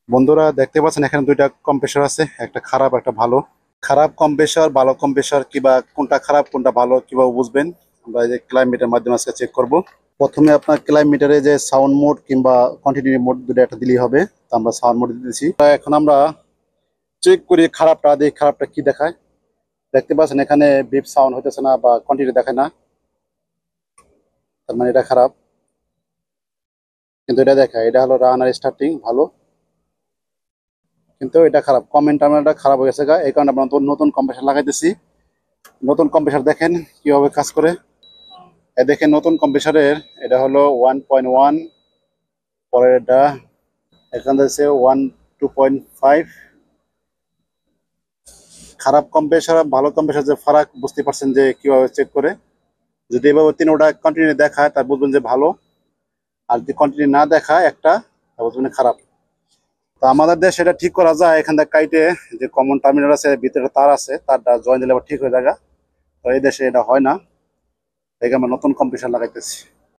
বন্ধুরা দেখতে পাচ্ছেন এখানে দুইটা কম্প্রেসর আছে, একটা খারাপ একটা ভালো। খারাপ কম্প্রেসর ভালো কম্প্রেসর কিবা কোনটা খারাপ কোনটা ভালো কিভাবে বুঝবেন? আমরা এই যে ক্লাইমেটের মাধ্যমে আজকে চেক করব। প্রথমে আপনার ক্লাইমেটারে যে সাউন্ড মোড কিংবা কন্টিনিউ মোড দুটো একটা দিলেই হবে। তো আমরা সাউন্ড মোড দিতেছি। এখন আমরা চেক করি খারাপটা, দেখি খারাপটা কি দেখায়। দেখতে পাচ্ছেন এখানে বিপ সাউন্ড হইতেছে না বা কন্টিনিউ দেখায় না, তার মানে এটা খারাপ। কিন্তু এটা দেখায়, এটা হলো রান আর স্টার্টিং ভালো, কিন্তু এটা খারাপ। কমেন্ট টার্মিনালটা খারাপ হয়ে গেছে গা, এই কারণে আমরা নতুন নতুন কম্প্রেসার লাগাইতেছি। নতুন কম্প্রেসার দেখেন কিভাবে কাজ করে। দেখেন নতুন কম্প্রেসারের এটা হলো 1.1, পরের এটা এখানে আছে 1 2.5। খারাপ কম্প্রেসার ভালো কম্প্রেসার যে ফারাক বুঝতে পারছেন যে কিভাবে চেক করে। যদি এভাবে তিনোটা কন্টিনিউ দেখায় তার বুঝবেন যে ভালো, আর যদি কন্টিনিউ না দেখায় একটা তা বুঝবেন খারাপ। তো আমাদের দেশে এটা ঠিক করা যায়, এখান থেকে কাইটে যে কমন টার্মিনাল আছে ভিতরে তার আছে, তারটা জয়েন দিলে আবার ঠিক হয়ে যায়। তো এই দেশে এটা হয় না, তাই আমরা নতুন কম্প্রেসার লাগাইতেছি।